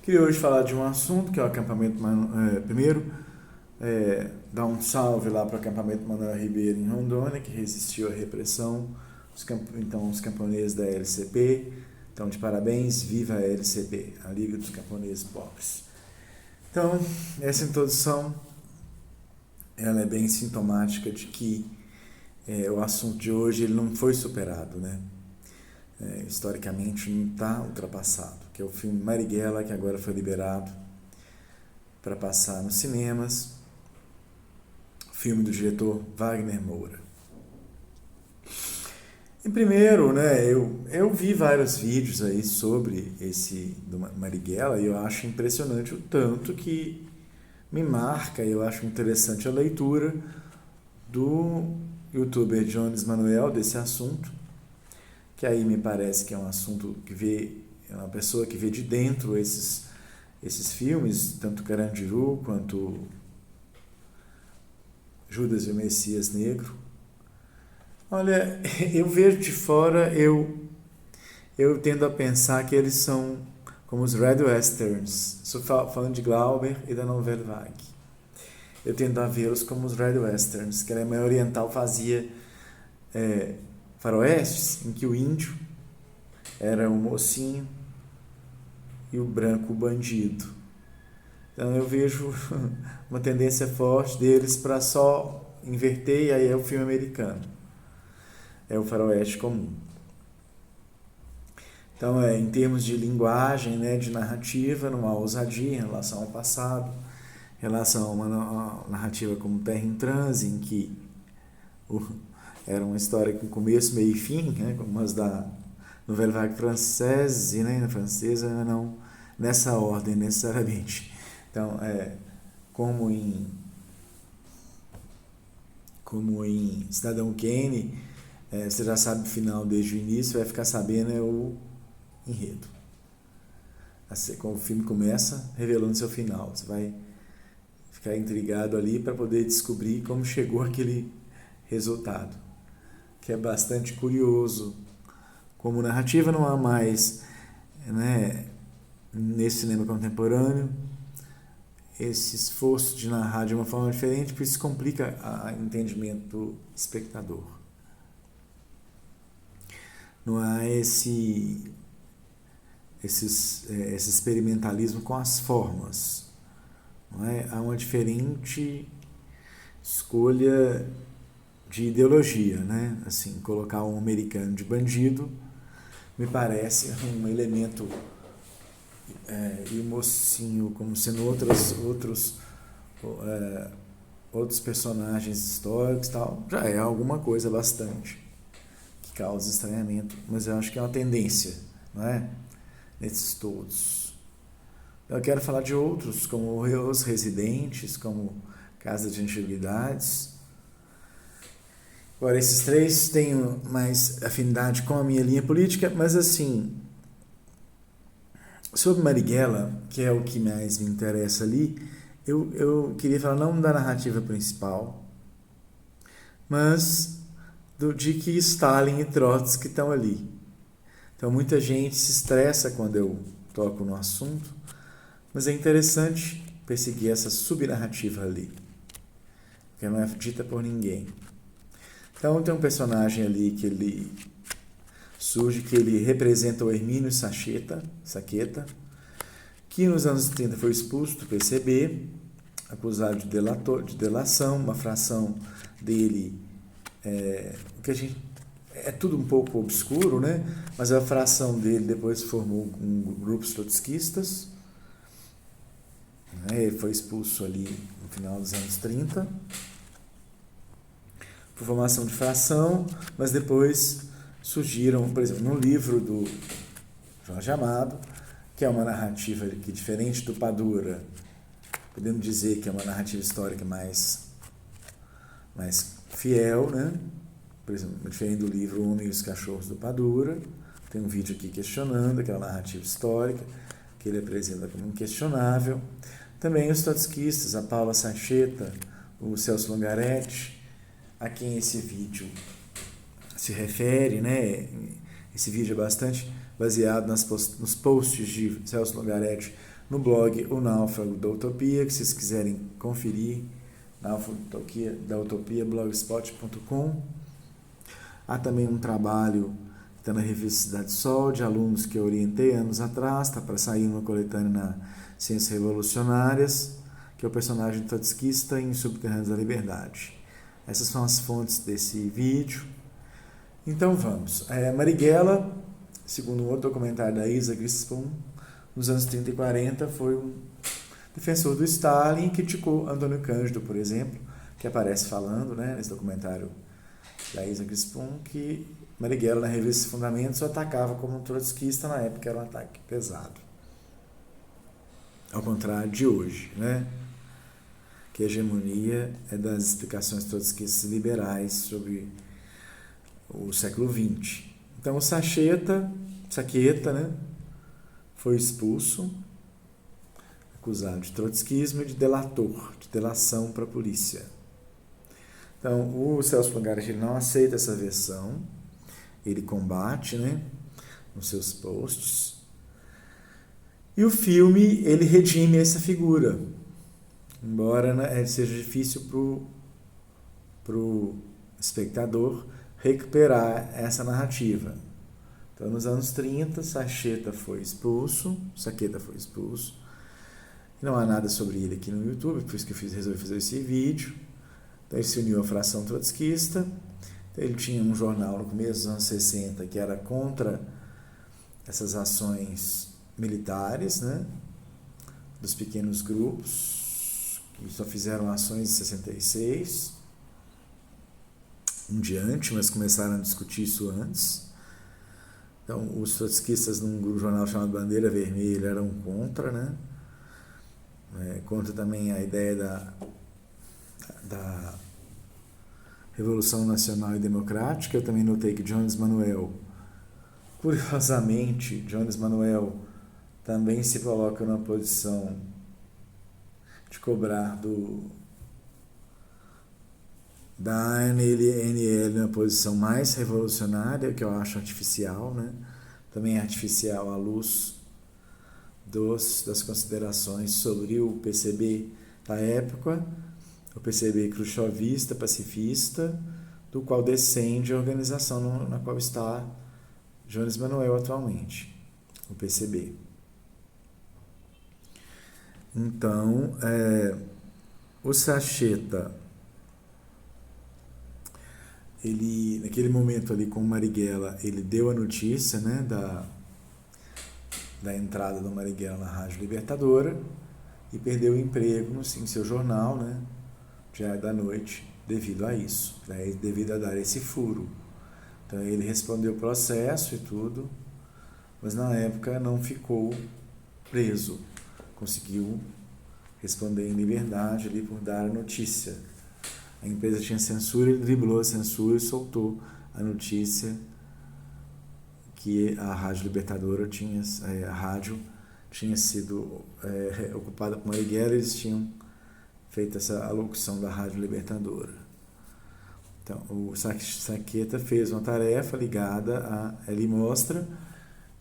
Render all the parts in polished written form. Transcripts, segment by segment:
Queria hoje falar de um assunto que é o acampamento primeiro, dar um salve lá para o acampamento Manuel Ribeiro em Rondônia, que resistiu à repressão, os camponeses da LCP, então de parabéns, viva a LCP, a Liga dos Camponeses Pobres. Então, essa introdução, ela é bem sintomática de que o assunto de hoje ele não foi superado, né? Historicamente não está ultrapassado, que é o filme Marighella, que agora foi liberado para passar nos cinemas, filme do diretor Wagner Moura. Em primeiro, né, eu vi vários vídeos aí sobre esse do Marighella e eu acho impressionante o tanto que me marca, eu acho interessante a leitura do youtuber Jones Manuel desse assunto, que aí me parece que é um assunto é uma pessoa que vê de dentro esses filmes, tanto Carandiru quanto Judas e o Messias Negro. Olha, eu vejo de fora, eu tendo a pensar que eles são como os Red Westerns. Estou falando de Glauber e da Nouvelle Vague. Eu tendo a vê-los como os Red Westerns, que a Alemanha Oriental fazia faroestes, em que o índio era o mocinho e o branco o bandido. Então eu vejo uma tendência forte deles para só inverter, e aí é o filme americano. É o faroeste comum. Então, em termos de linguagem, né, de narrativa, não há ousadia em relação ao passado, em relação a uma narrativa como Terra em Transe, em que era uma história com começo, meio e fim, né, como as da Nouvelle Vague Française, né, francesa, não nessa ordem necessariamente. Então, como em Cidadão Kane, você já sabe o final desde o início, vai ficar sabendo o enredo. Assim, como o filme começa, revelando seu final. Você vai ficar intrigado ali para poder descobrir como chegou aquele resultado, que é bastante curioso. Como narrativa não há mais, né, nesse cinema contemporâneo, esse esforço de narrar de uma forma diferente, por isso complica o entendimento do espectador. Não há esse experimentalismo com as formas. Não é? Há uma diferente escolha de ideologia, né? Assim, colocar um americano de bandido me parece um elemento, e o mocinho como sendo outros personagens históricos e tal, já é alguma coisa bastante que causa estranhamento, mas eu acho que é uma tendência, não é? Nesses todos. Eu quero falar de outros, como Os Residentes, como Casa de Antiguidades. Agora, esses três têm mais afinidade com a minha linha política, mas assim, sobre Marighella, que é o que mais me interessa ali, eu queria falar não da narrativa principal, mas de que Stalin e Trotsky estão ali. Então muita gente se estressa quando eu toco no assunto, mas é interessante perseguir essa subnarrativa ali, porque não é dita por ninguém. Então tem um personagem ali que ele surge, que ele representa o Hermínio Saqueta, que nos anos 30 foi expulso do PCB, acusado de delação, uma fração dele, que a gente é tudo um pouco obscuro, né? Mas a fração dele depois formou grupos trotskistas, né? Ele foi expulso ali no final dos anos 30, por formação de fração, mas depois surgiram, por exemplo, no livro do Jorge Amado, que é uma narrativa que, diferente do Padura, podemos dizer que é uma narrativa histórica mais fiel, né? Por exemplo, diferente do livro O Homem e os Cachorros do Padura, tem um vídeo aqui questionando aquela narrativa histórica, que ele apresenta como inquestionável. Também os trotskistas, a Paula Sancheta, o Celso Longaretti, a quem esse vídeo se refere, né? Esse vídeo é bastante baseado nos posts de Celso Longaretti no blog O Náufrago da Utopia, que vocês quiserem conferir, Náufrago da Utopia, blogspot.com. Há também um trabalho que está na revista Cidade Sol, de alunos que eu orientei anos atrás, está para sair uma coletânea na Ciências Revolucionárias, que é o personagem trotskista em Subterrâneos da Liberdade. Essas são as fontes desse vídeo. Então vamos. Marighella, segundo um outro documentário da Isa Grispun, nos anos 30 e 40, foi um defensor do Stalin e criticou Antônio Cândido, por exemplo, que aparece falando, né, nesse documentário da Isa Grispun, que Marighella, na revista Fundamentos, o atacava como um trotskista. Na época era um ataque pesado. Ao contrário de hoje, né? Que a hegemonia é das explicações trotskistas liberais sobre o século XX. Então o Saqueta, né, foi expulso, acusado de trotskismo e de delator, de delação para a polícia. Então o Celso Pungaret, ele não aceita essa versão, ele combate, né, nos seus posts. E o filme, ele redime essa figura, embora, né, seja difícil para o espectador recuperar essa narrativa. Então, nos anos 30, Saqueta foi expulso, e não há nada sobre ele aqui no YouTube, por isso que eu resolvi fazer esse vídeo. Então, ele se uniu à fração trotskista. Então, ele tinha um jornal no começo dos anos 60 que era contra essas ações militares, né, dos pequenos grupos, que só fizeram ações em 66 em diante, mas começaram a discutir isso antes. Então, os trotskistas, num jornal chamado Bandeira Vermelha, eram contra, né, contra também a ideia da Revolução Nacional e Democrática. Eu também notei que Jones Manuel, curiosamente, Jones Manuel também se coloca numa posição de cobrar da ANL uma posição mais revolucionária, que eu acho artificial, né? Também é artificial à luz das considerações sobre o PCB da época, o PCB khrushchevista, pacifista, do qual descende a organização na qual está Jones Manuel atualmente, o PCB. Então, o Saqueta, ele, naquele momento ali com o Marighella, ele deu a notícia, né, da entrada do Marighella na Rádio Libertadora e perdeu o emprego em seu jornal, né, Diário da Noite, devido a isso, devido a dar esse furo. Então ele respondeu o processo e tudo, mas na época não ficou preso, conseguiu responder em liberdade ali por dar a notícia. A empresa tinha censura, ele driblou a censura e soltou a notícia que a Rádio Libertadora a rádio tinha sido ocupada por Marighella, eles tinham feito essa alocução da Rádio Libertadora. Então, o Saqueta fez uma tarefa ligada ele mostra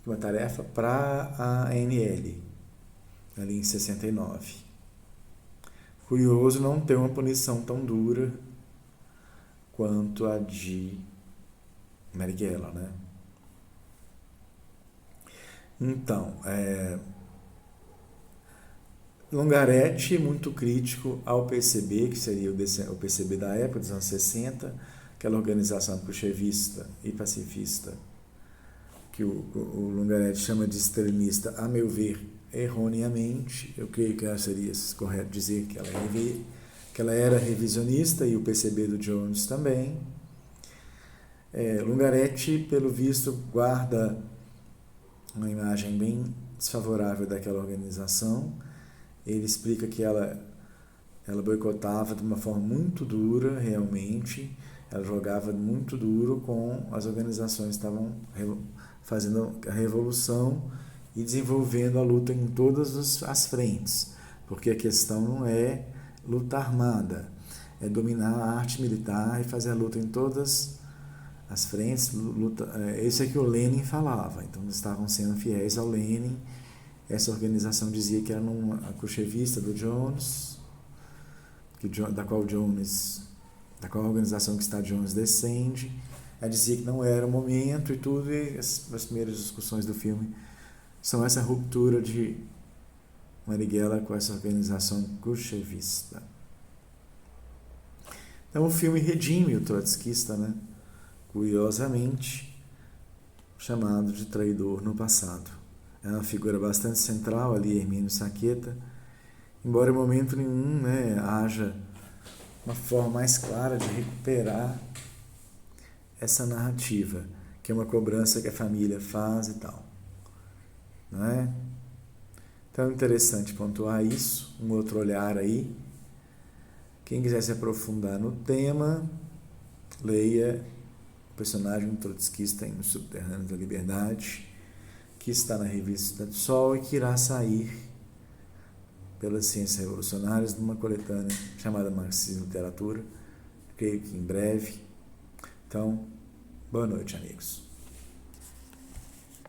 uma tarefa para a ANL, ali em 69. Curioso não ter uma punição tão dura quanto a de Marighella, né? Então, Longaretti, muito crítico ao PCB, que seria o PCB da época, dos anos 60, aquela organização khrushchevista e pacifista, que o Longaretti chama de stalinista, a meu ver, erroneamente. Eu creio que seria correto dizer que ela era revisionista, e o PCB do Jones também. Longaretti, pelo visto, guarda uma imagem bem desfavorável daquela organização. Ele explica que ela boicotava de uma forma muito dura, realmente. Ela jogava muito duro com as organizações que estavam fazendo a revolução e desenvolvendo a luta em todas as frentes, porque a questão não é luta armada, é dominar a arte militar e fazer a luta em todas as frentes. Isso é que o Lenin falava. Então eles estavam sendo fiéis ao Lenin, essa organização dizia que era a colchevista do Jones, da qual a organização que está Jones descende. Ela dizia que não era o momento e tudo, e as primeiras discussões do filme são essa ruptura de Marighella com essa organização colchevista. Então o filme redime o trotskista, né? Curiosamente chamado de traidor no passado. É uma figura bastante central ali, Hermínio Saqueta, embora em momento nenhum, né, haja uma forma mais clara de recuperar essa narrativa, que é uma cobrança que a família faz e tal. Não é? Então é interessante pontuar isso, um outro olhar aí. Quem quiser se aprofundar no tema, leia o personagem trotskista em Os Subterrâneos da Liberdade, que está na revista do Sol e que irá sair pelas Ciências Revolucionárias numa coletânea chamada Marxismo e Literatura, creio que em breve. Então, boa noite, amigos.